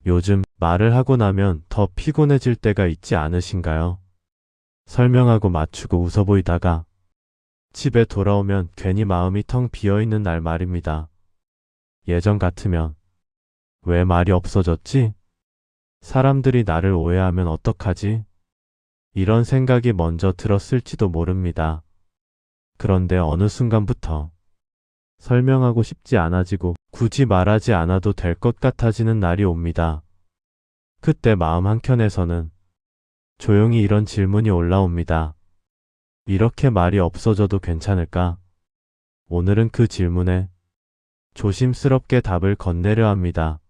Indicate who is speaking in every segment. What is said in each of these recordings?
Speaker 1: 요즘 말을 하고 나면 더 피곤해질 때가 있지 않으신가요? 설명하고 맞추고 웃어 보이다가 집에 돌아오면 괜히 마음이 텅 비어있는 날 말입니다. 예전 같으면 왜 말이 없어졌지? 사람들이 나를 오해하면 어떡하지? 이런 생각이 먼저 들었을지도 모릅니다. 그런데 어느 순간부터 설명하고 싶지 않아지고 굳이 말하지 않아도 될 것 같아지는 날이 옵니다. 그때 마음 한켠에서는 조용히 이런 질문이 올라옵니다. 이렇게 말이 없어져도 괜찮을까? 오늘은 그 질문에 조심스럽게 답을 건네려 합니다.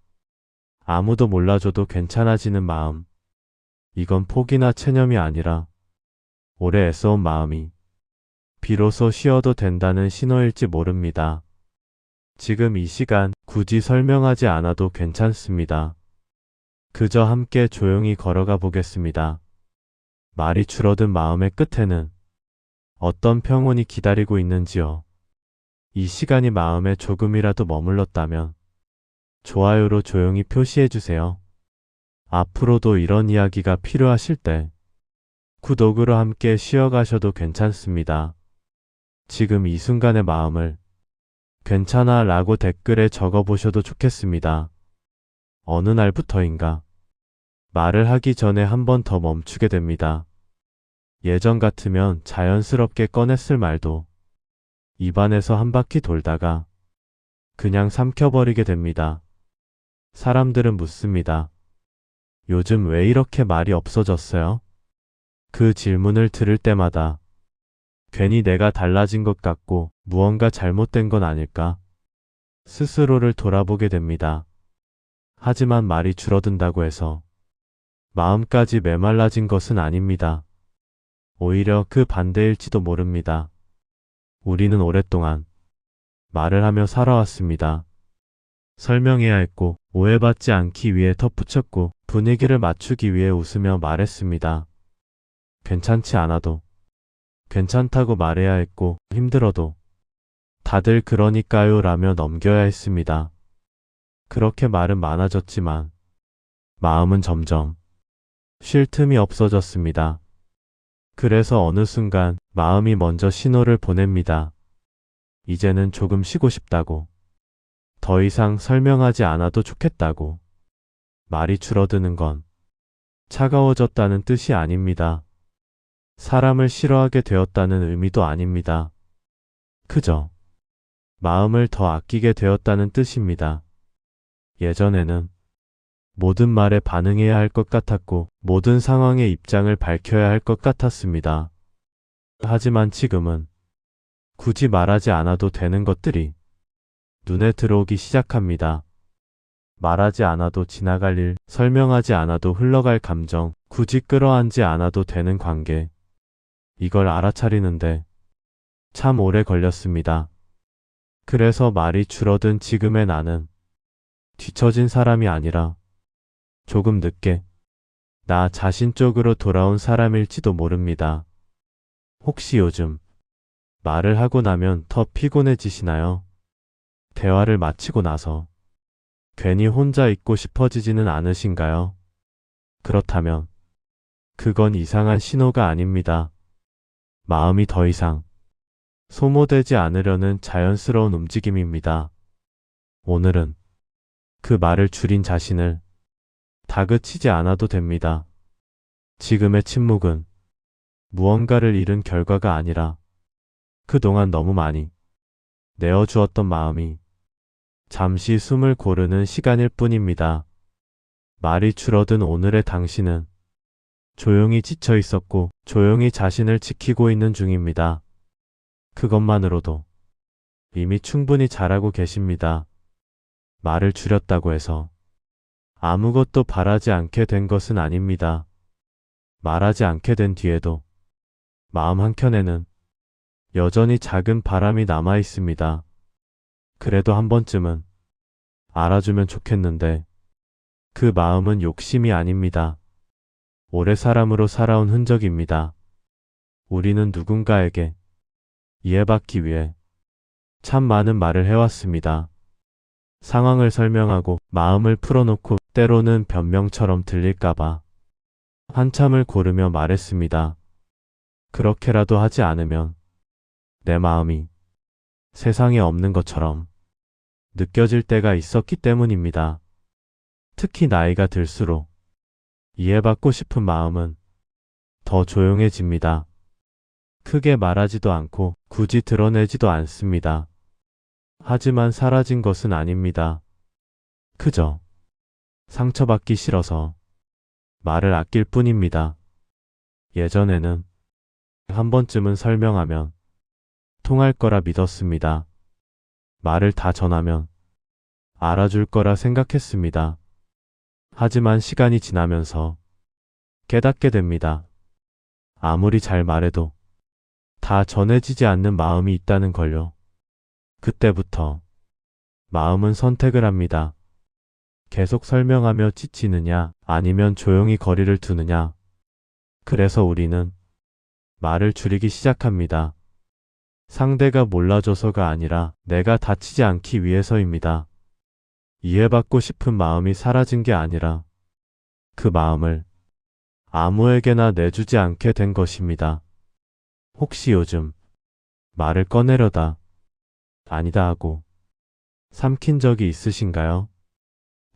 Speaker 1: 아무도 몰라줘도 괜찮아지는 마음. 이건 포기나 체념이 아니라 오래 애써온 마음이 비로소 쉬어도 된다는 신호일지 모릅니다. 지금 이 시간 굳이 설명하지 않아도 괜찮습니다. 그저 함께 조용히 걸어가 보겠습니다. 말이 줄어든 마음의 끝에는 어떤 평온이 기다리고 있는지요. 이 시간이 마음에 조금이라도 머물렀다면 좋아요로 조용히 표시해 주세요. 앞으로도 이런 이야기가 필요하실 때 구독으로 함께 쉬어가셔도 괜찮습니다. 지금 이 순간의 마음을 괜찮아 라고 댓글에 적어보셔도 좋겠습니다. 어느 날부터인가 말을 하기 전에 한 번 더 멈추게 됩니다. 예전 같으면 자연스럽게 꺼냈을 말도 입안에서 한 바퀴 돌다가 그냥 삼켜버리게 됩니다. 사람들은 묻습니다. 요즘 왜 이렇게 말이 없어졌어요? 그 질문을 들을 때마다 괜히 내가 달라진 것 같고 무언가 잘못된 건 아닐까? 스스로를 돌아보게 됩니다. 하지만 말이 줄어든다고 해서 마음까지 메말라진 것은 아닙니다. 오히려 그 반대일지도 모릅니다. 우리는 오랫동안 말을 하며 살아왔습니다. 설명해야 했고 오해받지 않기 위해 덧붙였고 분위기를 맞추기 위해 웃으며 말했습니다. 괜찮지 않아도 괜찮다고 말해야 했고 힘들어도 다들 그러니까요 라며 넘겨야 했습니다. 그렇게 말은 많아졌지만 마음은 점점 쉴 틈이 없어졌습니다. 그래서 어느 순간 마음이 먼저 신호를 보냅니다. 이제는 조금 쉬고 싶다고. 더 이상 설명하지 않아도 좋겠다고. 말이 줄어드는 건 차가워졌다는 뜻이 아닙니다. 사람을 싫어하게 되었다는 의미도 아닙니다. 그저 마음을 더 아끼게 되었다는 뜻입니다. 예전에는 모든 말에 반응해야 할 것 같았고 모든 상황의 입장을 밝혀야 할 것 같았습니다. 하지만 지금은 굳이 말하지 않아도 되는 것들이 눈에 들어오기 시작합니다. 말하지 않아도 지나갈 일, 설명하지 않아도 흘러갈 감정, 굳이 끌어안지 않아도 되는 관계. 이걸 알아차리는데 참 오래 걸렸습니다. 그래서 말이 줄어든 지금의 나는 뒤처진 사람이 아니라 조금 늦게 나 자신 쪽으로 돌아온 사람일지도 모릅니다. 혹시 요즘 말을 하고 나면 더 피곤해지시나요? 대화를 마치고 나서 괜히 혼자 있고 싶어지지는 않으신가요? 그렇다면 그건 이상한 신호가 아닙니다. 마음이 더 이상 소모되지 않으려는 자연스러운 움직임입니다. 오늘은 그 말을 줄인 자신을 다그치지 않아도 됩니다. 지금의 침묵은 무언가를 잃은 결과가 아니라 그동안 너무 많이 내어주었던 마음이 잠시 숨을 고르는 시간일 뿐입니다. 말이 줄어든 오늘의 당신은 조용히 지쳐 있었고 조용히 자신을 지키고 있는 중입니다. 그것만으로도 이미 충분히 잘하고 계십니다. 말을 줄였다고 해서 아무것도 바라지 않게 된 것은 아닙니다. 말하지 않게 된 뒤에도 마음 한켠에는 여전히 작은 바람이 남아 있습니다. 그래도 한 번쯤은 알아주면 좋겠는데 그 마음은 욕심이 아닙니다. 오래 사람으로 살아온 흔적입니다. 우리는 누군가에게 이해받기 위해 참 많은 말을 해왔습니다. 상황을 설명하고 마음을 풀어놓고 때로는 변명처럼 들릴까봐 한참을 고르며 말했습니다. 그렇게라도 하지 않으면 내 마음이 세상에 없는 것처럼 느껴질 때가 있었기 때문입니다. 특히 나이가 들수록 이해받고 싶은 마음은 더 조용해집니다. 크게 말하지도 않고 굳이 드러내지도 않습니다. 하지만 사라진 것은 아닙니다. 그저 상처받기 싫어서 말을 아낄 뿐입니다. 예전에는 한 번쯤은 설명하면 통할 거라 믿었습니다. 말을 다 전하면 알아줄 거라 생각했습니다. 하지만 시간이 지나면서 깨닫게 됩니다. 아무리 잘 말해도 다 전해지지 않는 마음이 있다는 걸요. 그때부터 마음은 선택을 합니다. 계속 설명하며 지치느냐 아니면 조용히 거리를 두느냐. 그래서 우리는 말을 줄이기 시작합니다. 상대가 몰라줘서가 아니라 내가 다치지 않기 위해서입니다. 이해받고 싶은 마음이 사라진 게 아니라 그 마음을 아무에게나 내주지 않게 된 것입니다. 혹시 요즘 말을 꺼내려다 아니다 하고 삼킨 적이 있으신가요?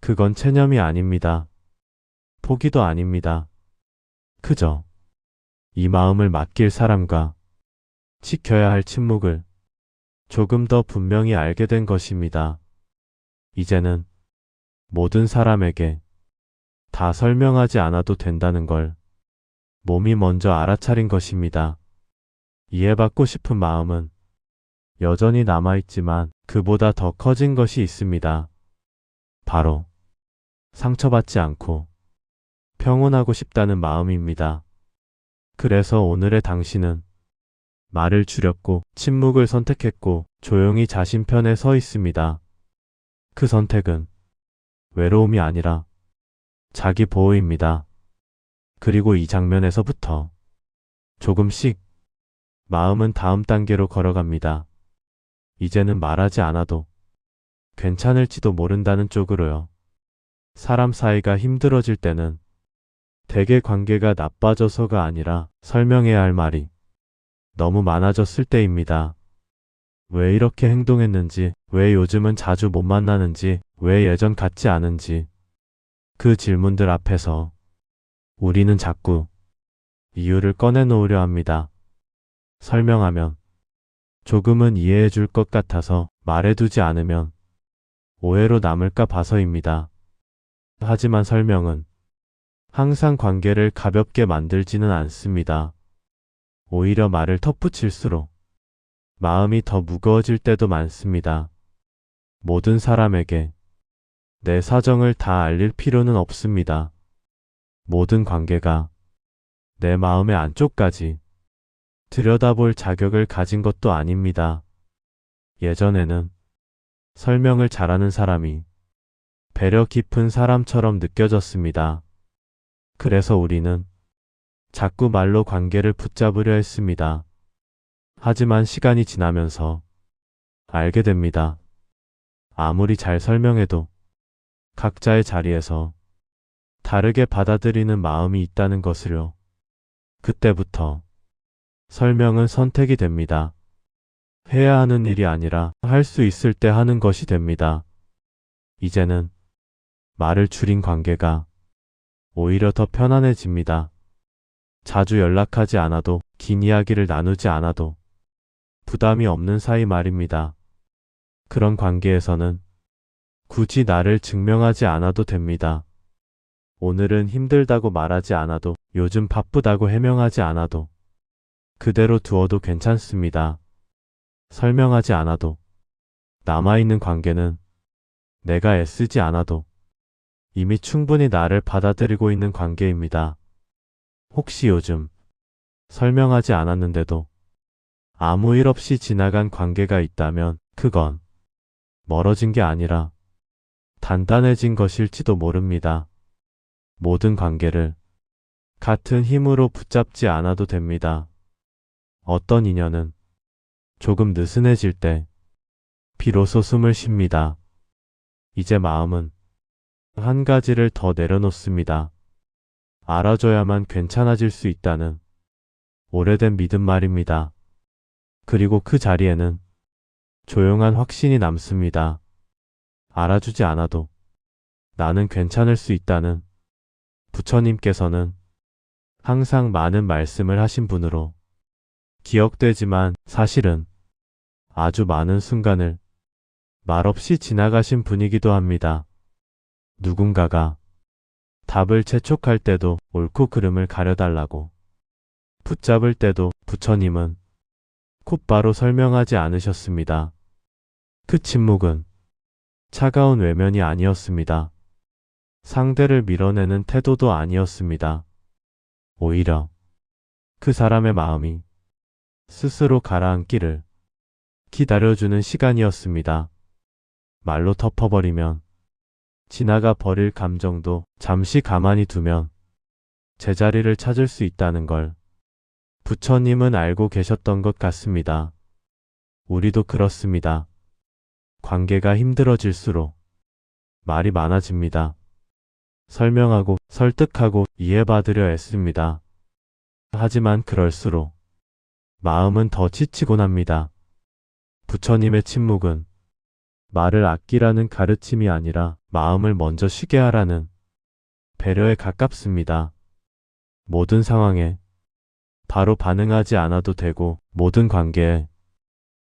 Speaker 1: 그건 체념이 아닙니다. 포기도 아닙니다. 그저 이 마음을 맡길 사람과 지켜야 할 침묵을 조금 더 분명히 알게 된 것입니다. 이제는 모든 사람에게 다 설명하지 않아도 된다는 걸 몸이 먼저 알아차린 것입니다. 이해받고 싶은 마음은 여전히 남아있지만 그보다 더 커진 것이 있습니다. 바로 상처받지 않고 평온하고 싶다는 마음입니다. 그래서 오늘의 당신은 말을 줄였고 침묵을 선택했고 조용히 자신 편에 서 있습니다. 그 선택은 외로움이 아니라 자기 보호입니다. 그리고 이 장면에서부터 조금씩 마음은 다음 단계로 걸어갑니다. 이제는 말하지 않아도 괜찮을지도 모른다는 쪽으로요. 사람 사이가 힘들어질 때는 대개 관계가 나빠져서가 아니라 설명해야 할 말이 너무 많아졌을 때입니다. 왜 이렇게 행동했는지, 왜 요즘은 자주 못 만나는지, 왜 예전 같지 않은지. 그 질문들 앞에서 우리는 자꾸 이유를 꺼내놓으려 합니다. 설명하면 조금은 이해해 줄 것 같아서 말해두지 않으면 오해로 남을까 봐서입니다. 하지만 설명은 항상 관계를 가볍게 만들지는 않습니다. 오히려 말을 덧붙일수록 마음이 더 무거워질 때도 많습니다. 모든 사람에게 내 사정을 다 알릴 필요는 없습니다. 모든 관계가 내 마음의 안쪽까지 들여다볼 자격을 가진 것도 아닙니다. 예전에는 설명을 잘하는 사람이 배려 깊은 사람처럼 느껴졌습니다. 그래서 우리는 자꾸 말로 관계를 붙잡으려 했습니다. 하지만 시간이 지나면서 알게 됩니다. 아무리 잘 설명해도 각자의 자리에서 다르게 받아들이는 마음이 있다는 것을요. 그때부터 설명은 선택이 됩니다. 해야 하는 일이 아니라 할 수 있을 때 하는 것이 됩니다. 이제는 말을 줄인 관계가 오히려 더 편안해집니다. 자주 연락하지 않아도, 긴 이야기를 나누지 않아도 부담이 없는 사이 말입니다. 그런 관계에서는 굳이 나를 증명하지 않아도 됩니다. 오늘은 힘들다고 말하지 않아도, 요즘 바쁘다고 해명하지 않아도 그대로 두어도 괜찮습니다. 설명하지 않아도 남아있는 관계는 내가 애쓰지 않아도 이미 충분히 나를 받아들이고 있는 관계입니다. 혹시 요즘 설명하지 않았는데도 아무 일 없이 지나간 관계가 있다면 그건 멀어진 게 아니라 단단해진 것일지도 모릅니다. 모든 관계를 같은 힘으로 붙잡지 않아도 됩니다. 어떤 인연은 조금 느슨해질 때 비로소 숨을 쉽니다. 이제 마음은 한 가지를 더 내려놓습니다. 알아줘야만 괜찮아질 수 있다는 오래된 믿음 말입니다. 그리고 그 자리에는 조용한 확신이 남습니다. 알아주지 않아도 나는 괜찮을 수 있다는 부처님께서는 항상 많은 말씀을 하신 분으로 기억되지만 사실은 아주 많은 순간을 말없이 지나가신 분이기도 합니다. 누군가가 답을 재촉할 때도 옳고 그름을 가려달라고 붙잡을 때도 부처님은 곧바로 설명하지 않으셨습니다. 그 침묵은 차가운 외면이 아니었습니다. 상대를 밀어내는 태도도 아니었습니다. 오히려 그 사람의 마음이 스스로 가라앉기를 기다려주는 시간이었습니다. 말로 덮어버리면 지나가 버릴 감정도 잠시 가만히 두면 제자리를 찾을 수 있다는 걸 부처님은 알고 계셨던 것 같습니다. 우리도 그렇습니다. 관계가 힘들어질수록 말이 많아집니다. 설명하고 설득하고 이해받으려 애씁니다. 하지만 그럴수록 마음은 더 지치곤 합니다. 부처님의 침묵은 말을 아끼라는 가르침이 아니라 마음을 먼저 쉬게 하라는 배려에 가깝습니다. 모든 상황에 바로 반응하지 않아도 되고 모든 관계에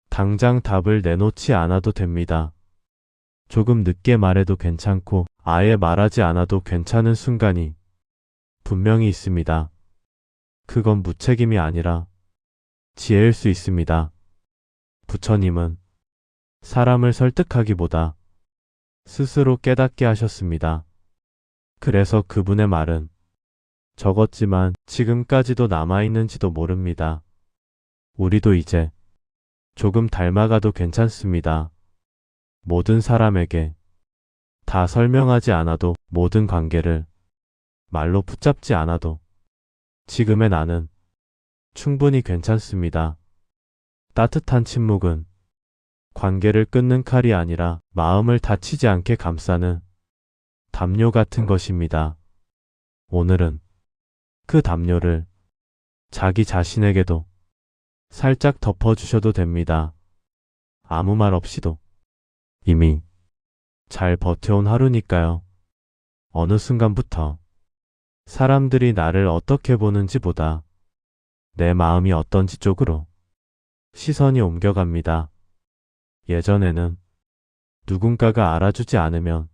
Speaker 1: 당장 답을 내놓지 않아도 됩니다. 조금 늦게 말해도 괜찮고 아예 말하지 않아도 괜찮은 순간이 분명히 있습니다. 그건 무책임이 아니라 지혜일 수 있습니다. 부처님은 사람을 설득하기보다 스스로 깨닫게 하셨습니다. 그래서 그분의 말은 적었지만 지금까지도 남아있는지도 모릅니다. 우리도 이제 조금 닮아가도 괜찮습니다. 모든 사람에게 다 설명하지 않아도 모든 관계를 말로 붙잡지 않아도 지금의 나는 충분히 괜찮습니다. 따뜻한 침묵은 관계를 끊는 칼이 아니라 마음을 다치지 않게 감싸는 담요 같은 것입니다. 오늘은 그 담요를 자기 자신에게도 살짝 덮어주셔도 됩니다. 아무 말 없이도 이미 잘 버텨온 하루니까요. 어느 순간부터 사람들이 나를 어떻게 보는지 보다 내 마음이 어떤지 쪽으로 시선이 옮겨갑니다. 예전에는 누군가가 알아주지 않으면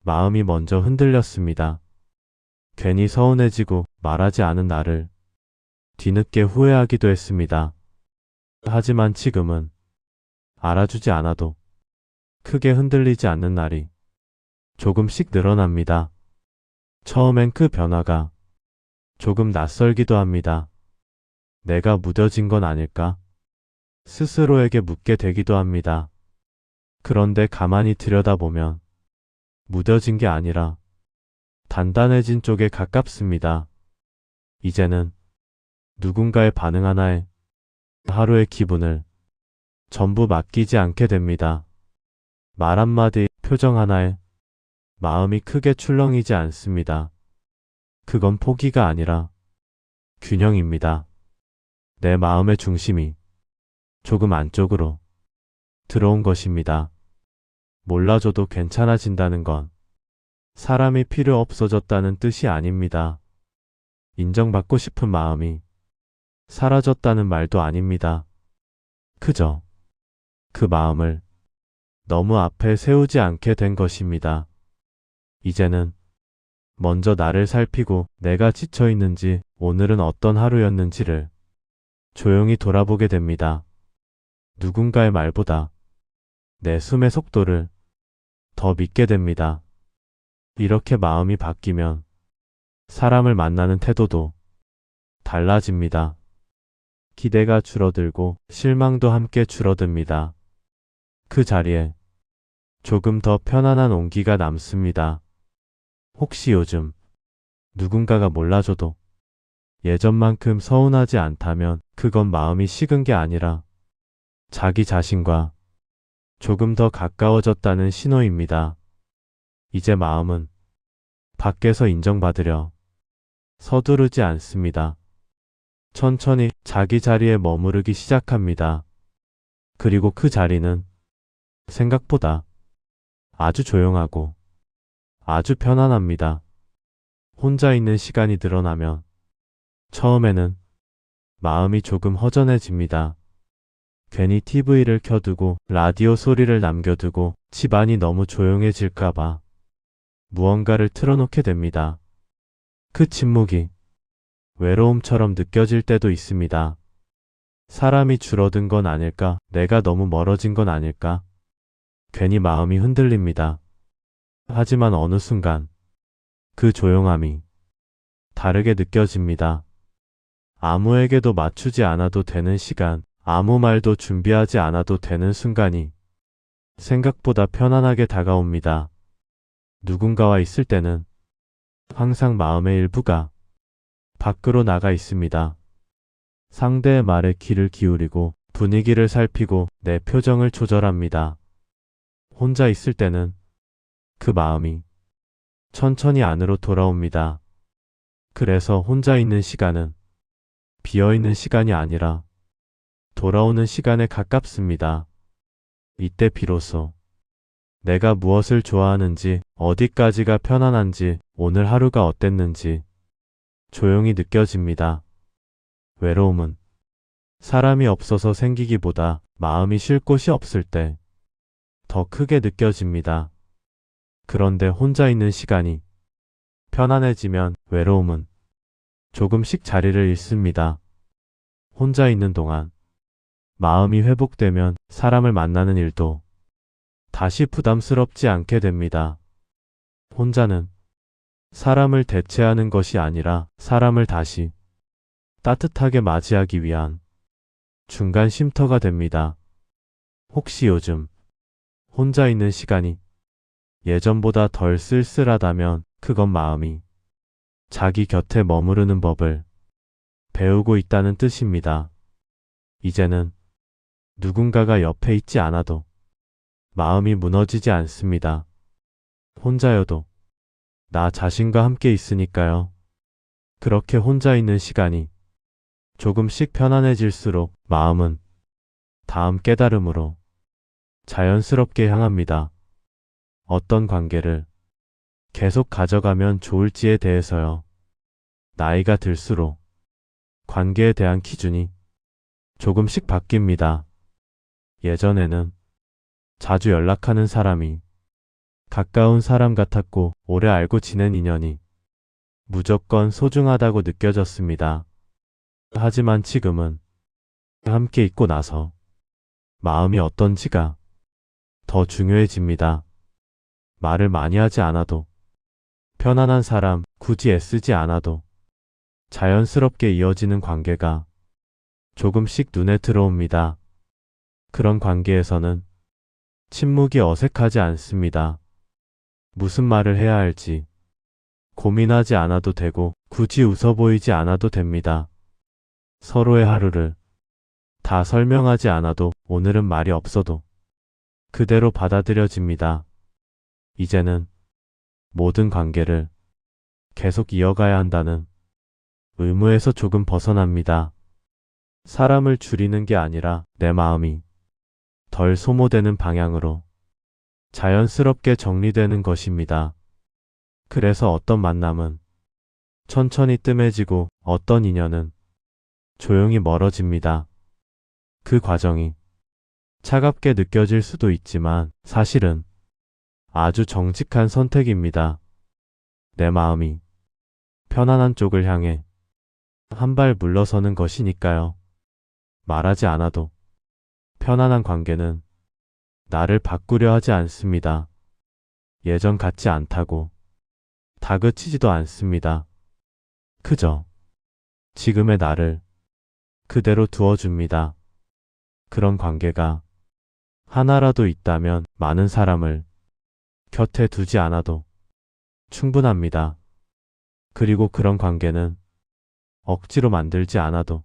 Speaker 1: 마음이 먼저 흔들렸습니다. 괜히 서운해지고 말하지 않은 나를 뒤늦게 후회하기도 했습니다. 하지만 지금은 알아주지 않아도 크게 흔들리지 않는 날이 조금씩 늘어납니다. 처음엔 그 변화가 조금 낯설기도 합니다. 내가 무뎌진 건 아닐까? 스스로에게 묻게 되기도 합니다. 그런데 가만히 들여다보면 무뎌진 게 아니라 단단해진 쪽에 가깝습니다. 이제는 누군가의 반응 하나에 하루의 기분을 전부 맡기지 않게 됩니다. 말 한마디, 표정 하나에 마음이 크게 출렁이지 않습니다. 그건 포기가 아니라 균형입니다. 내 마음의 중심이 조금 안쪽으로 들어온 것입니다. 몰라줘도 괜찮아진다는 건 사람이 필요 없어졌다는 뜻이 아닙니다. 인정받고 싶은 마음이 사라졌다는 말도 아닙니다. 그저 그 마음을 너무 앞에 세우지 않게 된 것입니다. 이제는 먼저 나를 살피고 내가 지쳐 있는지 오늘은 어떤 하루였는지를 조용히 돌아보게 됩니다. 누군가의 말보다 내 숨의 속도를 더 믿게 됩니다. 이렇게 마음이 바뀌면 사람을 만나는 태도도 달라집니다. 기대가 줄어들고 실망도 함께 줄어듭니다. 그 자리에 조금 더 편안한 온기가 남습니다. 혹시 요즘 누군가가 몰라줘도 예전만큼 서운하지 않다면 그건 마음이 식은 게 아니라 자기 자신과 조금 더 가까워졌다는 신호입니다. 이제 마음은 밖에서 인정받으려 서두르지 않습니다. 천천히 자기 자리에 머무르기 시작합니다. 그리고 그 자리는 생각보다 아주 조용하고 아주 편안합니다. 혼자 있는 시간이 늘어나면 처음에는 마음이 조금 허전해집니다. 괜히 TV를 켜두고 라디오 소리를 남겨두고 집안이 너무 조용해질까봐 무언가를 틀어놓게 됩니다. 그 침묵이 외로움처럼 느껴질 때도 있습니다. 사람이 줄어든 건 아닐까? 내가 너무 멀어진 건 아닐까? 괜히 마음이 흔들립니다. 하지만 어느 순간 그 조용함이 다르게 느껴집니다. 아무에게도 맞추지 않아도 되는 시간, 아무 말도 준비하지 않아도 되는 순간이 생각보다 편안하게 다가옵니다. 누군가와 있을 때는 항상 마음의 일부가 밖으로 나가 있습니다. 상대의 말에 귀를 기울이고 분위기를 살피고 내 표정을 조절합니다. 혼자 있을 때는 그 마음이 천천히 안으로 돌아옵니다. 그래서 혼자 있는 시간은 비어있는 시간이 아니라 돌아오는 시간에 가깝습니다. 이때 비로소 내가 무엇을 좋아하는지, 어디까지가 편안한지, 오늘 하루가 어땠는지 조용히 느껴집니다. 외로움은 사람이 없어서 생기기보다 마음이 쉴 곳이 없을 때 더 크게 느껴집니다. 그런데 혼자 있는 시간이 편안해지면 외로움은 조금씩 자리를 잃습니다. 혼자 있는 동안 마음이 회복되면 사람을 만나는 일도 다시 부담스럽지 않게 됩니다. 혼자는 사람을 대체하는 것이 아니라 사람을 다시 따뜻하게 맞이하기 위한 중간 쉼터가 됩니다. 혹시 요즘 혼자 있는 시간이 예전보다 덜 쓸쓸하다면 그건 마음이 자기 곁에 머무르는 법을 배우고 있다는 뜻입니다. 이제는 누군가가 옆에 있지 않아도 마음이 무너지지 않습니다. 혼자여도 나 자신과 함께 있으니까요. 그렇게 혼자 있는 시간이 조금씩 편안해질수록 마음은 다음 깨달음으로 자연스럽게 향합니다. 어떤 관계를 계속 가져가면 좋을지에 대해서요. 나이가 들수록 관계에 대한 기준이 조금씩 바뀝니다. 예전에는 자주 연락하는 사람이 가까운 사람 같았고 오래 알고 지낸 인연이 무조건 소중하다고 느껴졌습니다. 하지만 지금은 함께 있고 나서 마음이 어떤지가 더 중요해집니다. 말을 많이 하지 않아도 편안한 사람, 굳이 애쓰지 않아도 자연스럽게 이어지는 관계가 조금씩 눈에 들어옵니다. 그런 관계에서는 침묵이 어색하지 않습니다. 무슨 말을 해야 할지 고민하지 않아도 되고 굳이 웃어 보이지 않아도 됩니다. 서로의 하루를 다 설명하지 않아도 오늘은 말이 없어도 그대로 받아들여집니다. 이제는 모든 관계를 계속 이어가야 한다는 의무에서 조금 벗어납니다. 사람을 줄이는 게 아니라 내 마음이 덜 소모되는 방향으로 자연스럽게 정리되는 것입니다. 그래서 어떤 만남은 천천히 뜸해지고 어떤 인연은 조용히 멀어집니다. 그 과정이 차갑게 느껴질 수도 있지만 사실은 아주 정직한 선택입니다. 내 마음이 편안한 쪽을 향해 한 발 물러서는 것이니까요. 말하지 않아도 편안한 관계는 나를 바꾸려 하지 않습니다. 예전 같지 않다고 다그치지도 않습니다. 그저 지금의 나를 그대로 두어줍니다. 그런 관계가 하나라도 있다면 많은 사람을 곁에 두지 않아도 충분합니다. 그리고 그런 관계는 억지로 만들지 않아도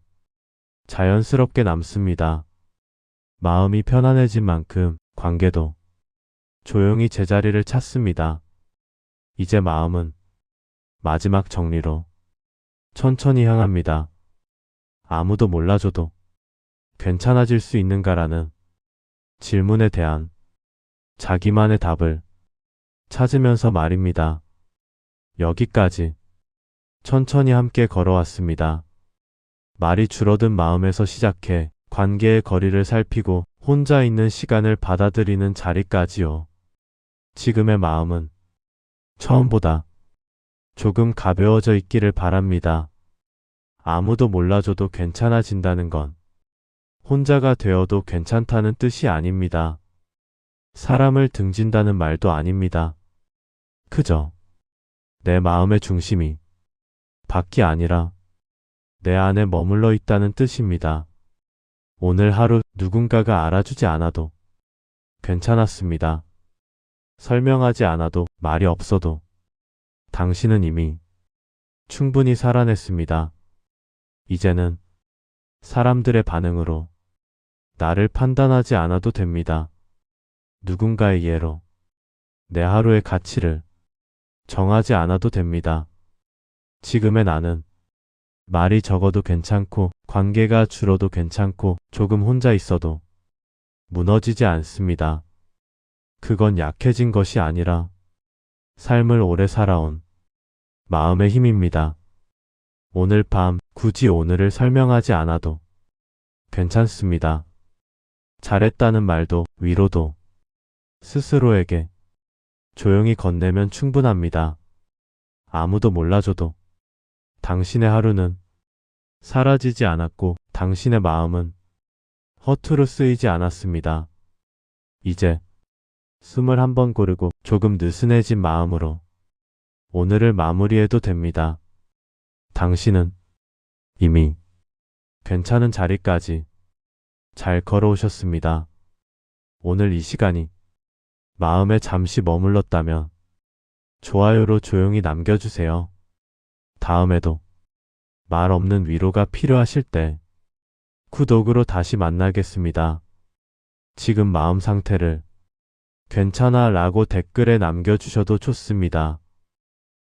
Speaker 1: 자연스럽게 남습니다. 마음이 편안해진 만큼 관계도 조용히 제자리를 찾습니다. 이제 마음은 마지막 정리로 천천히 향합니다. 아무도 몰라줘도 괜찮아질 수 있는가라는 질문에 대한 자기만의 답을 찾으면서 말입니다. 여기까지 천천히 함께 걸어왔습니다. 말이 줄어든 마음에서 시작해 관계의 거리를 살피고 혼자 있는 시간을 받아들이는 자리까지요. 지금의 마음은 처음보다 조금 가벼워져 있기를 바랍니다. 아무도 몰라줘도 괜찮아진다는 건 혼자가 되어도 괜찮다는 뜻이 아닙니다. 사람을 등진다는 말도 아닙니다. 그저 내 마음의 중심이 밖이 아니라 내 안에 머물러 있다는 뜻입니다. 오늘 하루 누군가가 알아주지 않아도 괜찮았습니다. 설명하지 않아도 말이 없어도 당신은 이미 충분히 살아냈습니다. 이제는 사람들의 반응으로 나를 판단하지 않아도 됩니다. 누군가의 예로 내 하루의 가치를 정하지 않아도 됩니다. 지금의 나는 말이 적어도 괜찮고 관계가 줄어도 괜찮고 조금 혼자 있어도 무너지지 않습니다. 그건 약해진 것이 아니라 삶을 오래 살아온 마음의 힘입니다. 오늘 밤 굳이 오늘을 설명하지 않아도 괜찮습니다. 잘했다는 말도 위로도 스스로에게 조용히 건네면 충분합니다. 아무도 몰라줘도 당신의 하루는 사라지지 않았고 당신의 마음은 허투루 쓰이지 않았습니다. 이제 숨을 한번 고르고 조금 느슨해진 마음으로 오늘을 마무리해도 됩니다. 당신은 이미 괜찮은 자리까지 잘 걸어오셨습니다. 오늘 이 시간이 마음에 잠시 머물렀다면 좋아요로 조용히 남겨주세요. 다음에도 말 없는 위로가 필요하실 때 구독으로 다시 만나겠습니다. 지금 마음 상태를 괜찮아 라고 댓글에 남겨주셔도 좋습니다.